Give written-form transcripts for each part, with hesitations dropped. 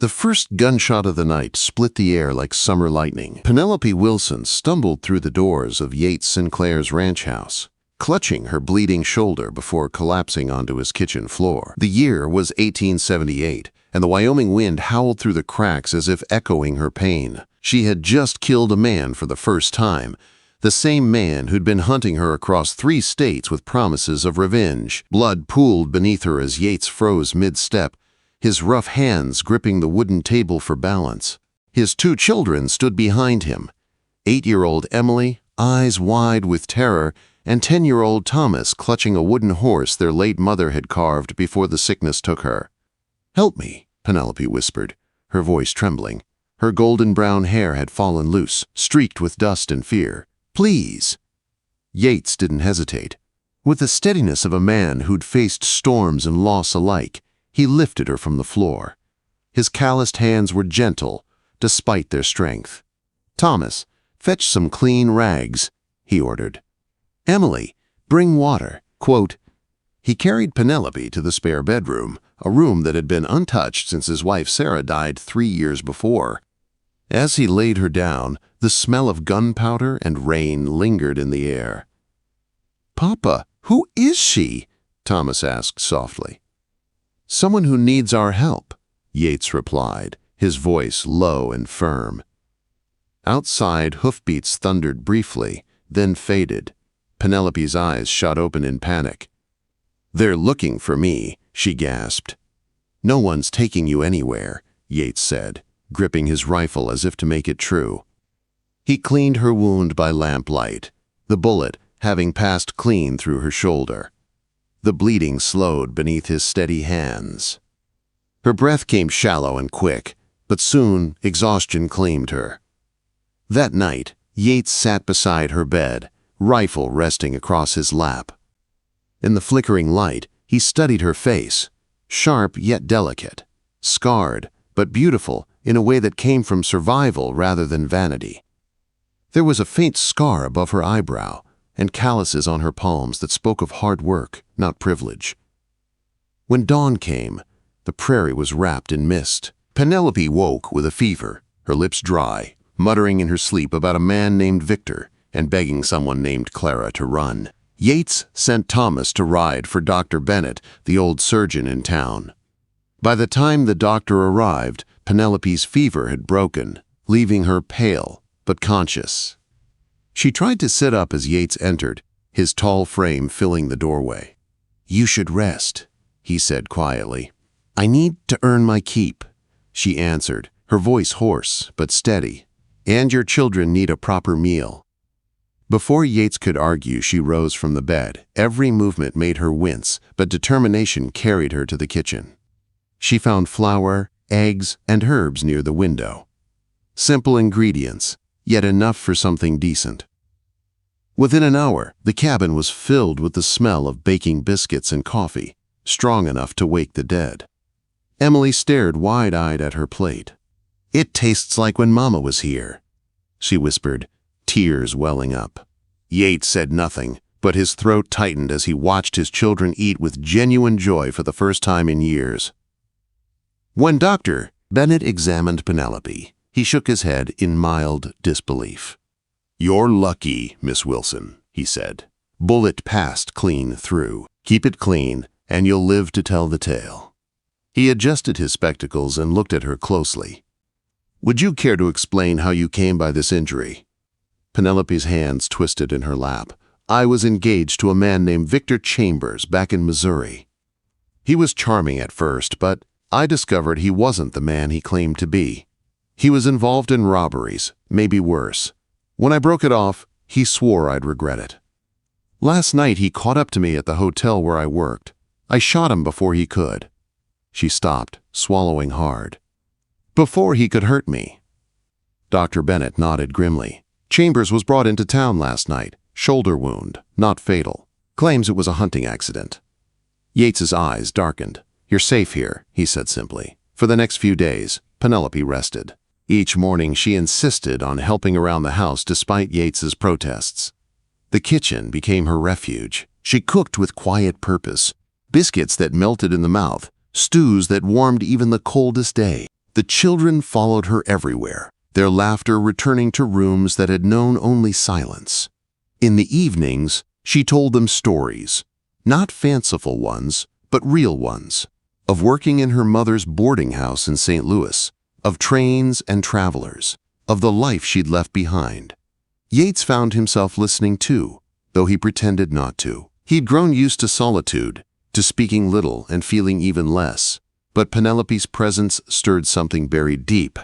The first gunshot of the night split the air like summer lightning. Penelope Wilson stumbled through the doors of Yates Sinclair's ranch house, clutching her bleeding shoulder before collapsing onto his kitchen floor. The year was 1878, and the Wyoming wind howled through the cracks as if echoing her pain. She had just killed a man for the first time, the same man who'd been hunting her across 3 states with promises of revenge. Blood pooled beneath her as Yates froze mid-step, his rough hands gripping the wooden table for balance. His 2 children stood behind him, 8-year-old Emily, eyes wide with terror, and 10-year-old Thomas clutching a wooden horse their late mother had carved before the sickness took her. "Help me," Penelope whispered, her voice trembling. Her golden brown hair had fallen loose, streaked with dust and fear. "Please." Yates didn't hesitate. With the steadiness of a man who'd faced storms and loss alike, he lifted her from the floor. His calloused hands were gentle, despite their strength. "Thomas, fetch some clean rags," he ordered. "Emily, bring water." Quote, he carried Penelope to the spare bedroom, a room that had been untouched since his wife Sarah died 3 years before. As he laid her down, the smell of gunpowder and rain lingered in the air. "Papa, who is she?" Thomas asked softly. "Someone who needs our help," Yates replied, his voice low and firm. Outside, hoofbeats thundered briefly, then faded. Penelope's eyes shot open in panic. "They're looking for me," she gasped. "No one's taking you anywhere," Yates said, gripping his rifle as if to make it true. He cleaned her wound by lamplight, the bullet having passed clean through her shoulder. The bleeding slowed beneath his steady hands. Her breath came shallow and quick, but soon exhaustion claimed her. That night, Yates sat beside her bed, rifle resting across his lap. In the flickering light, he studied her face, sharp yet delicate, scarred but beautiful in a way that came from survival rather than vanity. There was a faint scar above her eyebrow and calluses on her palms that spoke of hard work, not privilege. When dawn came, the prairie was wrapped in mist. Penelope woke with a fever, her lips dry, muttering in her sleep about a man named Victor and begging someone named Clara to run. Yates sent Thomas to ride for Dr. Bennett, the old surgeon in town. By the time the doctor arrived, Penelope's fever had broken, leaving her pale but conscious. She tried to sit up as Yates entered, his tall frame filling the doorway. "You should rest," he said quietly. "I need to earn my keep," she answered, her voice hoarse but steady. "And your children need a proper meal." Before Yates could argue, she rose from the bed. Every movement made her wince, but determination carried her to the kitchen. She found flour, eggs, and herbs near the window. Simple ingredients, yet enough for something decent. Within an hour, the cabin was filled with the smell of baking biscuits and coffee, strong enough to wake the dead. Emily stared wide-eyed at her plate. "It tastes like when Mama was here," she whispered, tears welling up. Yates said nothing, but his throat tightened as he watched his children eat with genuine joy for the first time in years. When Dr. Bennett examined Penelope, he shook his head in mild disbelief. "You're lucky, Miss Wilson," he said. "Bullet passed clean through. Keep it clean, and you'll live to tell the tale." He adjusted his spectacles and looked at her closely. "Would you care to explain how you came by this injury?" Penelope's hands twisted in her lap. "I was engaged to a man named Victor Chambers back in Missouri. He was charming at first, but I discovered he wasn't the man he claimed to be. He was involved in robberies, maybe worse. When I broke it off, he swore I'd regret it. Last night he caught up to me at the hotel where I worked. I shot him before he could." She stopped, swallowing hard. "Before he could hurt me." Dr. Bennett nodded grimly. "Chambers was brought into town last night. Shoulder wound, not fatal. Claims it was a hunting accident." Yates's eyes darkened. "You're safe here," he said simply. For the next few days, Penelope rested. Each morning she insisted on helping around the house despite Yates's protests. The kitchen became her refuge. She cooked with quiet purpose. Biscuits that melted in the mouth, stews that warmed even the coldest day. The children followed her everywhere, their laughter returning to rooms that had known only silence. In the evenings, she told them stories, not fanciful ones, but real ones, of working in her mother's boarding house in St. Louis, of trains and travelers, of the life she'd left behind. Yates found himself listening too, though he pretended not to. He'd grown used to solitude, to speaking little and feeling even less, but Penelope's presence stirred something buried deep,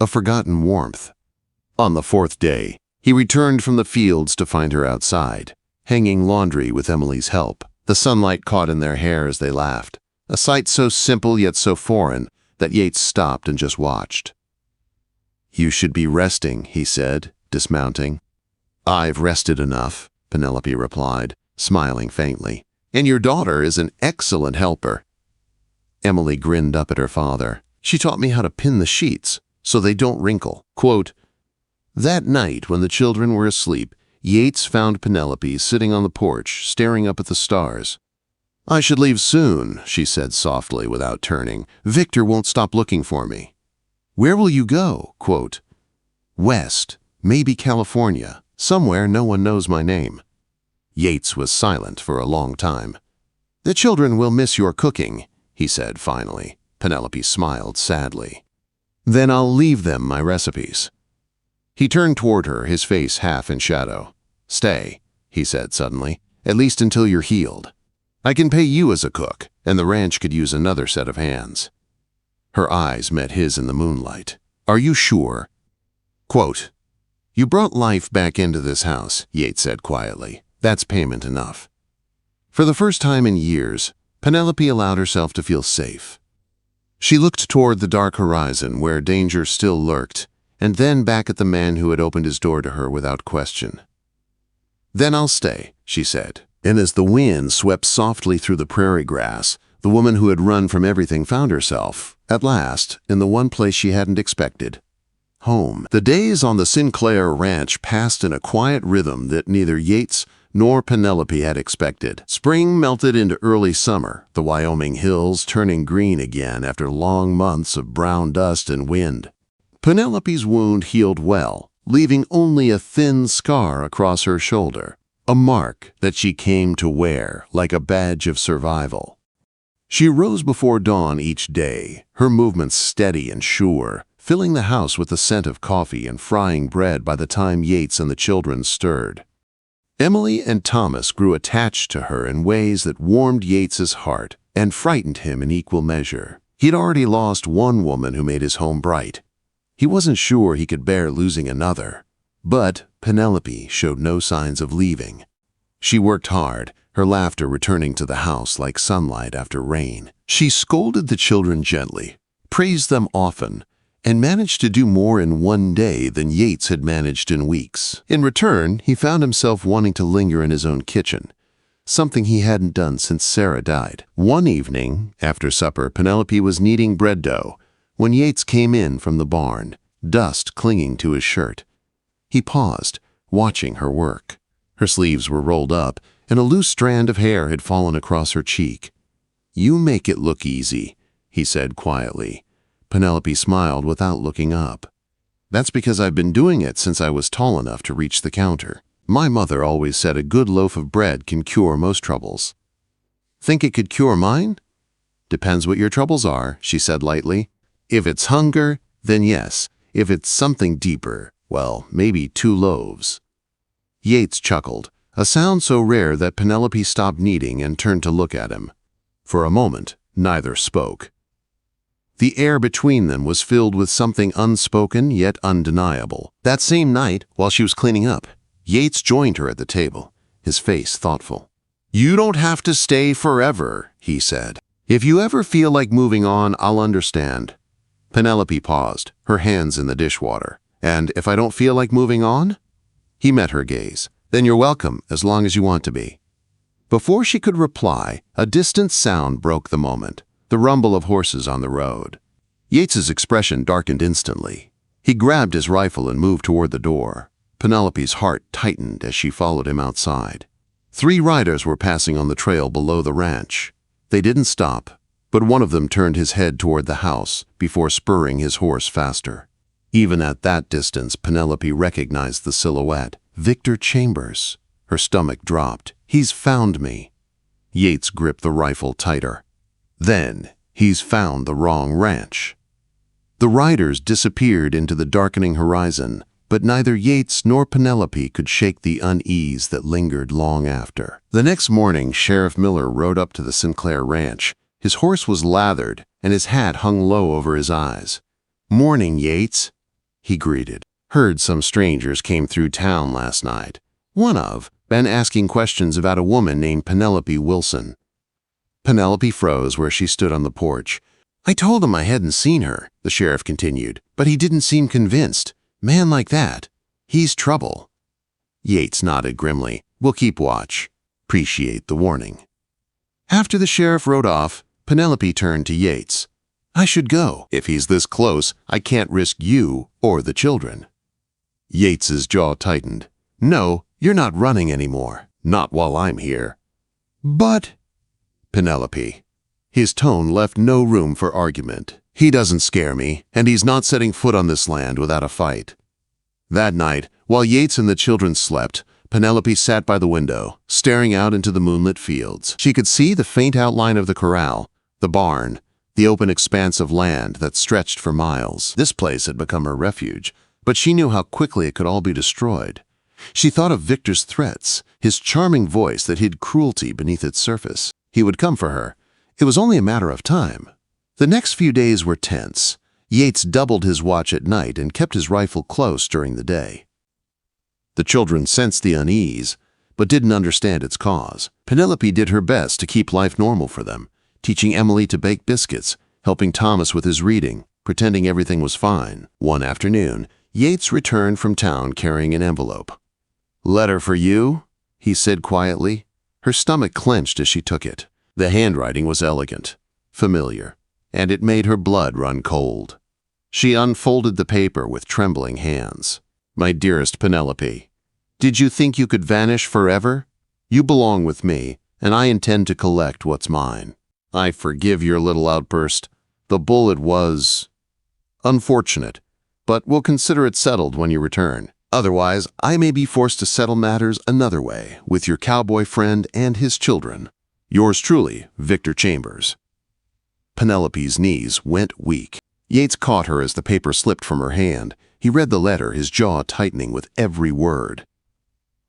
a forgotten warmth. On the fourth day, he returned from the fields to find her outside, hanging laundry with Emily's help. The sunlight caught in their hair as they laughed, a sight so simple yet so foreign that Yates stopped and just watched. "You should be resting," he said, dismounting. "I've rested enough," Penelope replied, smiling faintly. "And your daughter is an excellent helper." Emily grinned up at her father. "She taught me how to pin the sheets so they don't wrinkle." Quote, that night, when the children were asleep, Yates found Penelope sitting on the porch, staring up at the stars. "I should leave soon," she said softly without turning. "Victor won't stop looking for me." "Where will you go?" Quote, "West, maybe California, somewhere no one knows my name." Yates was silent for a long time. "The children will miss your cooking," he said finally. Penelope smiled sadly. "Then I'll leave them my recipes." He turned toward her, his face half in shadow. "Stay," he said suddenly, "at least until you're healed. I can pay you as a cook, and the ranch could use another set of hands." Her eyes met his in the moonlight. "Are you sure?" Quote, "You brought life back into this house," Yates said quietly. "That's payment enough." For the first time in years, Penelope allowed herself to feel safe. She looked toward the dark horizon where danger still lurked, and then back at the man who had opened his door to her without question. "Then I'll stay," she said. And as the wind swept softly through the prairie grass, the woman who had run from everything found herself, at last, in the one place she hadn't expected. Home. The days on the Sinclair ranch passed in a quiet rhythm that neither Yates nor Penelope had expected. Spring melted into early summer, the Wyoming hills turning green again after long months of brown dust and wind. Penelope's wound healed well, leaving only a thin scar across her shoulder, a mark that she came to wear like a badge of survival. She rose before dawn each day, her movements steady and sure, filling the house with the scent of coffee and frying bread by the time Yates and the children stirred. Emily and Thomas grew attached to her in ways that warmed Yates's heart and frightened him in equal measure. He'd already lost one woman who made his home bright. He wasn't sure he could bear losing another. But Penelope showed no signs of leaving. She worked hard, her laughter returning to the house like sunlight after rain. She scolded the children gently, praised them often, and managed to do more in one day than Yates had managed in weeks. In return, he found himself wanting to linger in his own kitchen, something he hadn't done since Sarah died. One evening, after supper, Penelope was kneading bread dough when Yates came in from the barn, dust clinging to his shirt. He paused, watching her work. Her sleeves were rolled up, and a loose strand of hair had fallen across her cheek. "You make it look easy," he said quietly. Penelope smiled without looking up. "That's because I've been doing it since I was tall enough to reach the counter. My mother always said a good loaf of bread can cure most troubles." "Think it could cure mine?" "Depends what your troubles are," she said lightly. "If it's hunger, then yes. If it's something deeper, well, maybe 2 loaves. Yates chuckled, a sound so rare that Penelope stopped kneading and turned to look at him. For a moment, neither spoke. The air between them was filled with something unspoken yet undeniable. That same night, while she was cleaning up, Yates joined her at the table, his face thoughtful. "You don't have to stay forever," he said. "If you ever feel like moving on, I'll understand." Penelope paused, her hands in the dishwater. "And if I don't feel like moving on?" He met her gaze. "Then you're welcome, as long as you want to be." Before she could reply, a distant sound broke the moment, the rumble of horses on the road. Yates's expression darkened instantly. He grabbed his rifle and moved toward the door. Penelope's heart tightened as she followed him outside. 3 riders were passing on the trail below the ranch. They didn't stop, but one of them turned his head toward the house before spurring his horse faster. Even at that distance, Penelope recognized the silhouette. Victor Chambers. Her stomach dropped. He's found me. Yates gripped the rifle tighter. Then, he's found the wrong ranch. The riders disappeared into the darkening horizon, but neither Yates nor Penelope could shake the unease that lingered long after. The next morning, Sheriff Miller rode up to the Sinclair ranch. His horse was lathered, and his hat hung low over his eyes. "Morning, Yates," he greeted. "Heard some strangers came through town last night. One of been asking questions about a woman named Penelope Wilson." Penelope froze where she stood on the porch. "I told him I hadn't seen her," the sheriff continued, "but he didn't seem convinced. Man like that, he's trouble." Yates nodded grimly. "We'll keep watch. Appreciate the warning." After the sheriff rode off, Penelope turned to Yates. "I should go. If he's this close, I can't risk you or the children." Yates's jaw tightened. "No, you're not running anymore. Not while I'm here." "But—" "Penelope." His tone left no room for argument. "He doesn't scare me, and he's not setting foot on this land without a fight." That night, while Yates and the children slept, Penelope sat by the window, staring out into the moonlit fields. She could see the faint outline of the corral, the barn, the open expanse of land that stretched for miles. This place had become her refuge, but she knew how quickly it could all be destroyed. She thought of Victor's threats, his charming voice that hid cruelty beneath its surface. He would come for her. It was only a matter of time. The next few days were tense. Yates doubled his watch at night and kept his rifle close during the day. The children sensed the unease, but didn't understand its cause. Penelope did her best to keep life normal for them, teaching Emily to bake biscuits, helping Thomas with his reading, pretending everything was fine. One afternoon, Yates returned from town carrying an envelope. "Letter for you?" he said quietly. Her stomach clenched as she took it. The handwriting was elegant, familiar, and it made her blood run cold. She unfolded the paper with trembling hands. "My dearest Penelope, did you think you could vanish forever? You belong with me, and I intend to collect what's mine. I forgive your little outburst. The bullet was unfortunate, but we'll consider it settled when you return. Otherwise, I may be forced to settle matters another way with your cowboy friend and his children. Yours truly, Victor Chambers." Penelope's knees went weak. Yates caught her as the paper slipped from her hand. He read the letter, his jaw tightening with every word.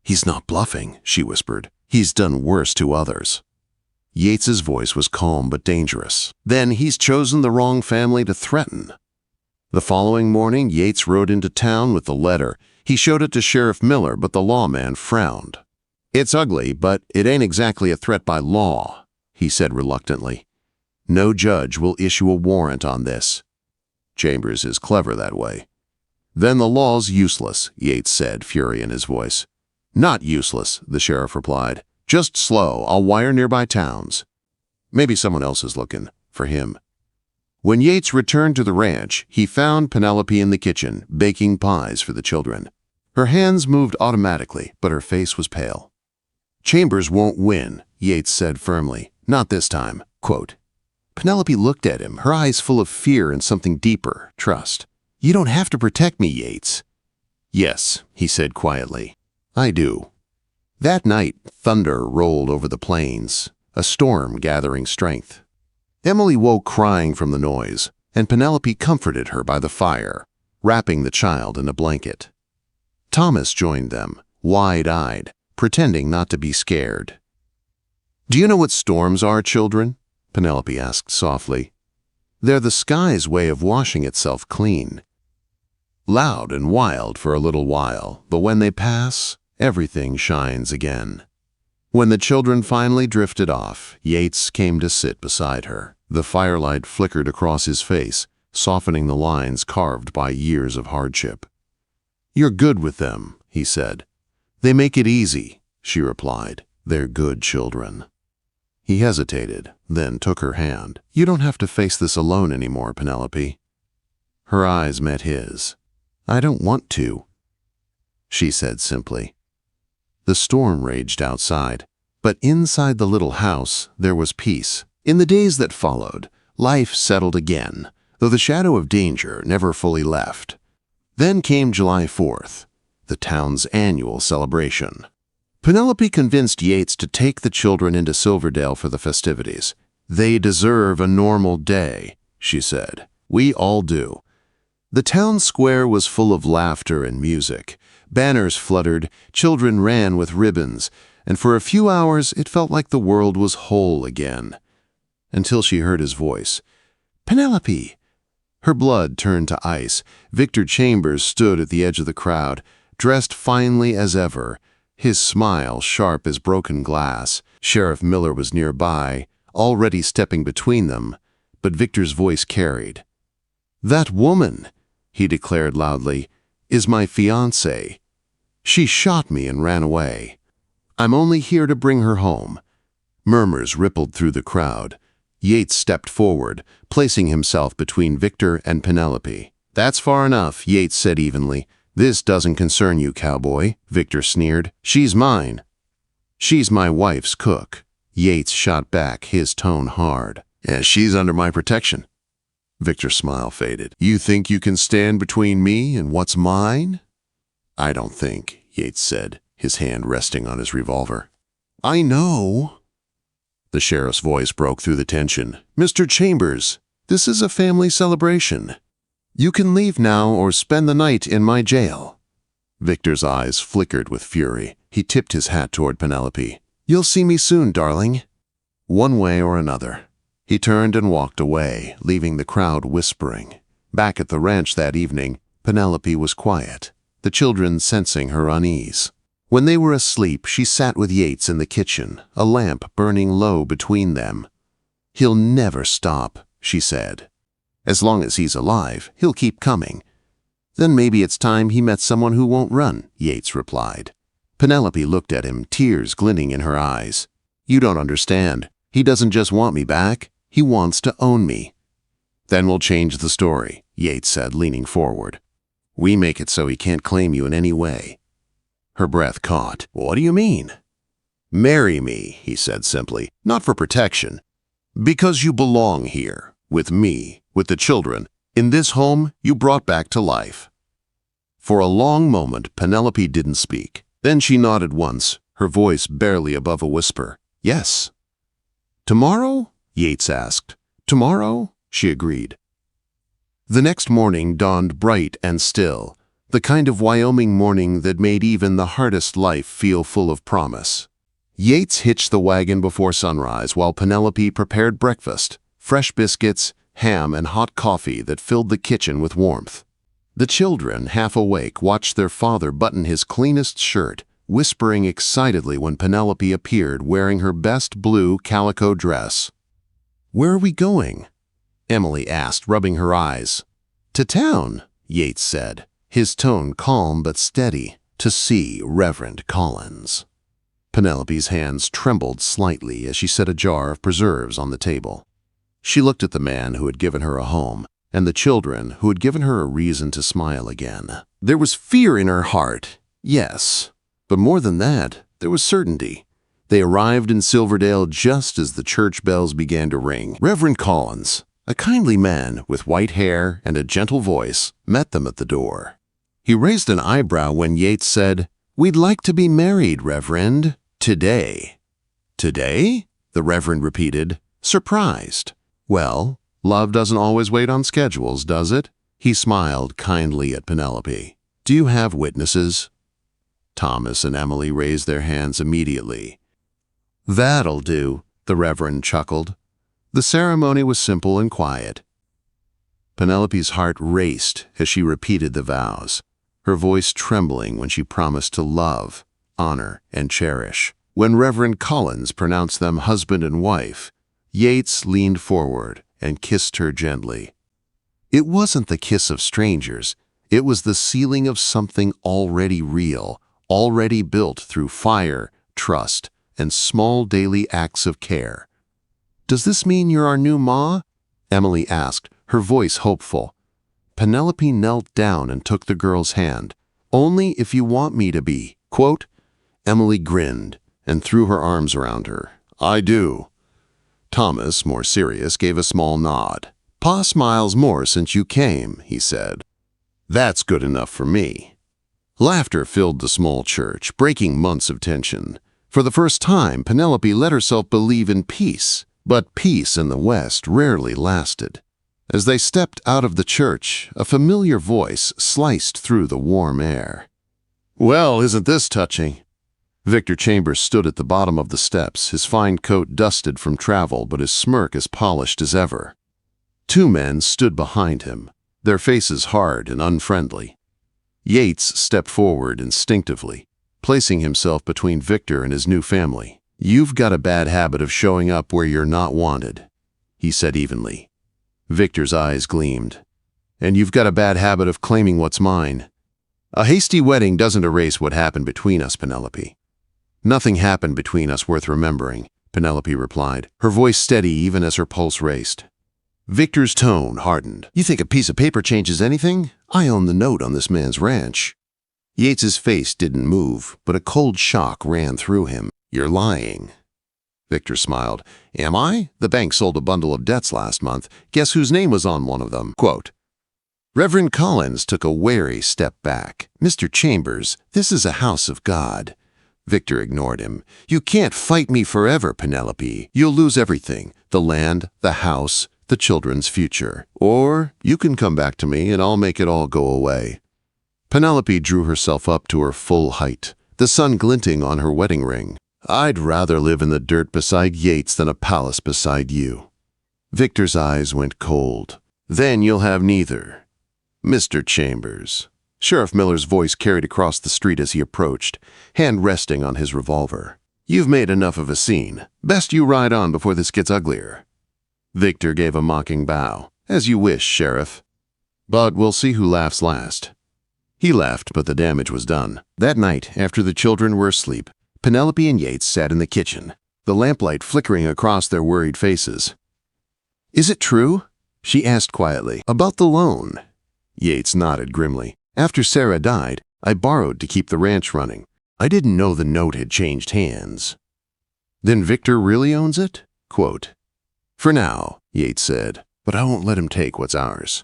"He's not bluffing," she whispered. "He's done worse to others." Yates's voice was calm but dangerous. "Then he's chosen the wrong family to threaten." The following morning, Yates rode into town with the letter. He showed it to Sheriff Miller, but the lawman frowned. "It's ugly, but it ain't exactly a threat by law," he said reluctantly. "No judge will issue a warrant on this. Chambers is clever that way." "Then the law's useless," Yates said, fury in his voice. "Not useless," the sheriff replied. "Just slow. I'll wire nearby towns. Maybe someone else is looking for him." When Yates returned to the ranch, he found Penelope in the kitchen, baking pies for the children. Her hands moved automatically, but her face was pale. "Chambers won't win," Yates said firmly. "Not this time." Quote. Penelope looked at him, her eyes full of fear and something deeper, trust. "You don't have to protect me, Yates." "Yes," he said quietly. "I do." That night, thunder rolled over the plains, a storm gathering strength. Emily woke crying from the noise, and Penelope comforted her by the fire, wrapping the child in a blanket. Thomas joined them, wide-eyed, pretending not to be scared. "Do you know what storms are, children?" Penelope asked softly. "They're the sky's way of washing itself clean. Loud and wild for a little while, but when they pass, everything shines again." When the children finally drifted off, Yates came to sit beside her. The firelight flickered across his face, softening the lines carved by years of hardship. "You're good with them," he said. "They make it easy," she replied. "They're good children." He hesitated, then took her hand. "You don't have to face this alone anymore, Penelope." Her eyes met his. "I don't want to," she said simply. The storm raged outside, but inside the little house there was peace. In the days that followed, life settled again, though the shadow of danger never fully left. Then came July 4th, the town's annual celebration. Penelope convinced Yates to take the children into Silverdale for the festivities. "They deserve a normal day," she said. "We all do." The town square was full of laughter and music. Banners fluttered, children ran with ribbons, and for a few hours it felt like the world was whole again. Until she heard his voice. "Penelope!" Her blood turned to ice. Victor Chambers stood at the edge of the crowd, dressed finely as ever, his smile sharp as broken glass. Sheriff Miller was nearby, already stepping between them, but Victor's voice carried. "That woman," he declared loudly, "is my fiancée. She shot me and ran away. I'm only here to bring her home." Murmurs rippled through the crowd. Yates stepped forward, placing himself between Victor and Penelope. "That's far enough," Yates said evenly. "This doesn't concern you, Cowboy," Victor sneered. "She's mine." "She's my wife's cook," Yates shot back, his tone hard. "And she's under my protection." Victor's smile faded. "You think you can stand between me and what's mine?" "I don't think," Yates said, his hand resting on his revolver. "I know." The sheriff's voice broke through the tension. "Mr. Chambers, this is a family celebration. You can leave now or spend the night in my jail." Victor's eyes flickered with fury. He tipped his hat toward Penelope. "You'll see me soon, darling." One way or another. He turned and walked away, leaving the crowd whispering. Back at the ranch that evening, Penelope was quiet, the children sensing her unease. When they were asleep, she sat with Yates in the kitchen, a lamp burning low between them. "He'll never stop," she said. "As long as he's alive, he'll keep coming." "Then maybe it's time he met someone who won't run," Yates replied. Penelope looked at him, tears glinting in her eyes. "You don't understand. He doesn't just want me back. He wants to own me." "Then we'll change the story," Yates said, leaning forward. "We make it so he can't claim you in any way." Her breath caught. "What do you mean?" "Marry me," he said simply, "not for protection. Because you belong here, with me, with the children, in this home you brought back to life." For a long moment, Penelope didn't speak. Then she nodded once, her voice barely above a whisper. "Yes." "Tomorrow?" Yates asked. "Tomorrow?" she agreed. The next morning dawned bright and still, the kind of Wyoming morning that made even the hardest life feel full of promise. Yates hitched the wagon before sunrise while Penelope prepared breakfast, fresh biscuits, ham, and hot coffee that filled the kitchen with warmth. The children, half awake, watched their father button his cleanest shirt, whispering excitedly when Penelope appeared wearing her best blue calico dress. "Where are we going?" Emily asked, rubbing her eyes. "To town," Yates said, his tone calm but steady, "to see Reverend Collins." Penelope's hands trembled slightly as she set a jar of preserves on the table. She looked at the man who had given her a home, and the children who had given her a reason to smile again. There was fear in her heart, yes, but more than that, there was certainty. They arrived in Silverdale just as the church bells began to ring. Reverend Collins, a kindly man with white hair and a gentle voice, met them at the door. He raised an eyebrow when Yates said, "We'd like to be married, Reverend, today." "Today?" the Reverend repeated, surprised. "Well, love doesn't always wait on schedules, does it?" He smiled kindly at Penelope. "Do you have witnesses?" Thomas and Emily raised their hands immediately. "That'll do," the Reverend chuckled. The ceremony was simple and quiet. Penelope's heart raced as she repeated the vows, her voice trembling when she promised to love, honor, and cherish. When Reverend Collins pronounced them husband and wife, Yates leaned forward and kissed her gently. It wasn't the kiss of strangers. It was the sealing of something already real, already built through fire, trust, and small daily acts of care. "Does this mean you're our new ma?" Emily asked, her voice hopeful. Penelope knelt down and took the girl's hand. "Only if you want me to be, quote." Emily grinned and threw her arms around her. "I do." Thomas, more serious, gave a small nod. "Pa smiles more since you came," he said. "That's good enough for me." Laughter filled the small church, breaking months of tension. For the first time, Penelope let herself believe in peace, but peace in the West rarely lasted. As they stepped out of the church, a familiar voice sliced through the warm air. "Well, isn't this touching?" Victor Chambers stood at the bottom of the steps, his fine coat dusted from travel but his smirk as polished as ever. Two men stood behind him, their faces hard and unfriendly. Yates stepped forward instinctively, placing himself between Victor and his new family. "You've got a bad habit of showing up where you're not wanted," he said evenly. Victor's eyes gleamed. "And you've got a bad habit of claiming what's mine." "A hasty wedding doesn't erase what happened between us, Penelope." "Nothing happened between us worth remembering," Penelope replied, her voice steady even as her pulse raced. Victor's tone hardened. "You think a piece of paper changes anything? I own the note on this man's ranch." Yates's face didn't move, but a cold shock ran through him. "You're lying." Victor smiled. "Am I? The bank sold a bundle of debts last month. Guess whose name was on one of them?" Quote. Reverend Collins took a wary step back. "Mr. Chambers, this is a house of God." Victor ignored him. "You can't fight me forever, Penelope. You'll lose everything. The land, the house, the children's future. Or you can come back to me and I'll make it all go away." Penelope drew herself up to her full height, the sun glinting on her wedding ring. "I'd rather live in the dirt beside Yates than a palace beside you." Victor's eyes went cold. "Then you'll have neither. Mr. Chambers." Sheriff Miller's voice carried across the street as he approached, hand resting on his revolver. "You've made enough of a scene. Best you ride on before this gets uglier." Victor gave a mocking bow. "As you wish, Sheriff. But we'll see who laughs last." He laughed, but the damage was done. That night, after the children were asleep, Penelope and Yates sat in the kitchen, the lamplight flickering across their worried faces. "Is it true?" she asked quietly. "About the loan?" Yates nodded grimly. "After Sarah died, I borrowed to keep the ranch running. I didn't know the note had changed hands." "Then Victor really owns it?" Quote. "For now," Yates said, "but I won't let him take what's ours."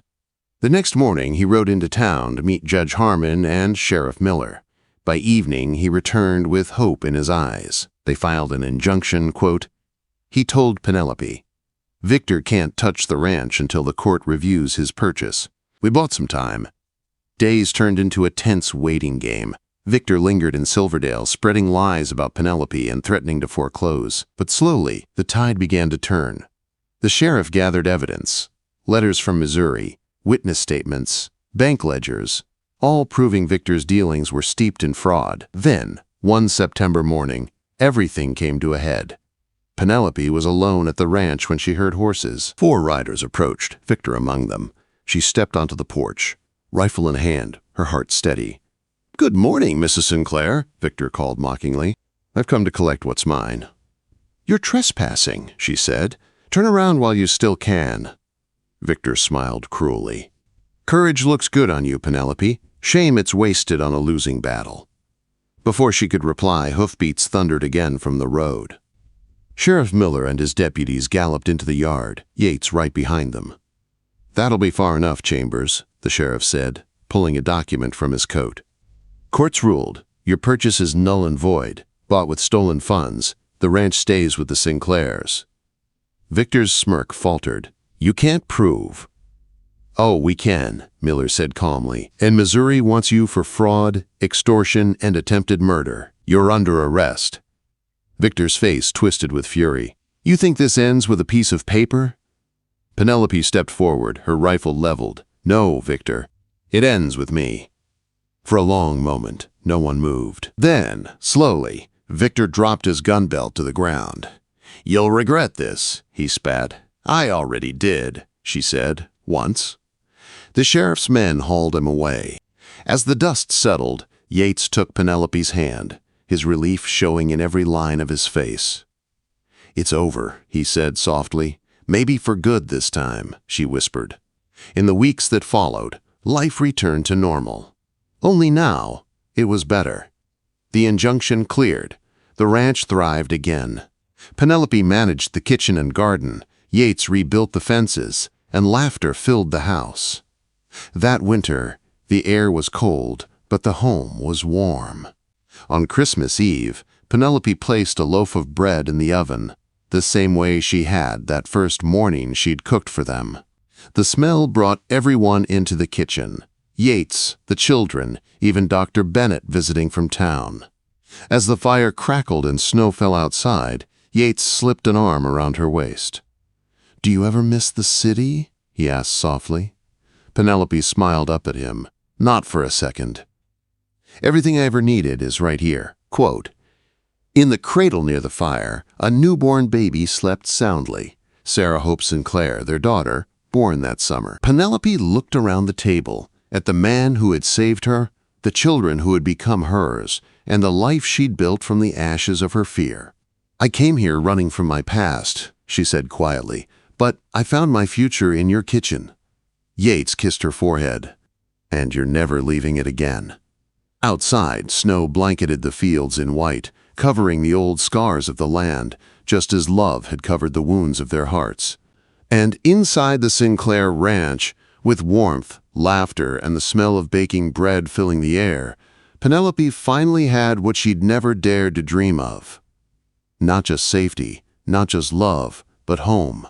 The next morning, he rode into town to meet Judge Harmon and Sheriff Miller. By evening, he returned with hope in his eyes. They filed an injunction, quote. He told Penelope, "Victor can't touch the ranch until the court reviews his purchase. We bought some time." Days turned into a tense waiting game. Victor lingered in Silverdale, spreading lies about Penelope and threatening to foreclose. But slowly, the tide began to turn. The sheriff gathered evidence, letters from Missouri, witness statements, bank ledgers, all proving Victor's dealings were steeped in fraud. Then, one September morning, everything came to a head. Penelope was alone at the ranch when she heard horses. 4 riders approached, Victor among them. She stepped onto the porch, rifle in hand, her heart steady. "Good morning, Mrs. Sinclair," Victor called mockingly. "I've come to collect what's mine." "You're trespassing," she said. "Turn around while you still can." Victor smiled cruelly. "Courage looks good on you, Penelope. Shame it's wasted on a losing battle." Before she could reply, hoofbeats thundered again from the road. Sheriff Miller and his deputies galloped into the yard, Yates right behind them. "That'll be far enough, Chambers," the sheriff said, pulling a document from his coat. "Court's ruled. Your purchase is null and void. Bought with stolen funds. The ranch stays with the Sinclairs." Victor's smirk faltered. "You can't prove." "Oh, we can," Miller said calmly. "And Missouri wants you for fraud, extortion, and attempted murder. You're under arrest." Victor's face twisted with fury. "You think this ends with a piece of paper?" Penelope stepped forward, her rifle leveled. "No, Victor. It ends with me." For a long moment, no one moved. Then, slowly, Victor dropped his gun belt to the ground. "You'll regret this," he spat. "I already did," she said, "once." The sheriff's men hauled him away. As the dust settled, Yates took Penelope's hand, his relief showing in every line of his face. "It's over," he said softly. "Maybe for good this time," she whispered. In the weeks that followed, life returned to normal. Only now, it was better. The injunction cleared. The ranch thrived again. Penelope managed the kitchen and garden, Yates rebuilt the fences, and laughter filled the house. That winter, the air was cold, but the home was warm. On Christmas Eve, Penelope placed a loaf of bread in the oven, the same way she had that first morning she'd cooked for them. The smell brought everyone into the kitchen. Yates, the children, even Dr. Bennett visiting from town. As the fire crackled and snow fell outside, Yates slipped an arm around her waist. "Do you ever miss the city?" he asked softly. Penelope smiled up at him. "Not for a second. Everything I ever needed is right here." Quote, "In the cradle near the fire, a newborn baby slept soundly. Sarah Hope Sinclair, their daughter, born that summer." Penelope looked around the table, at the man who had saved her, the children who had become hers, and the life she'd built from the ashes of her fear. "I came here running from my past," she said quietly, "but I found my future in your kitchen." Yates kissed her forehead. "And you're never leaving it again." Outside, snow blanketed the fields in white, covering the old scars of the land, just as love had covered the wounds of their hearts. And inside the Sinclair ranch, with warmth, laughter, and the smell of baking bread filling the air, Penelope finally had what she'd never dared to dream of. Not just safety, not just love, but home.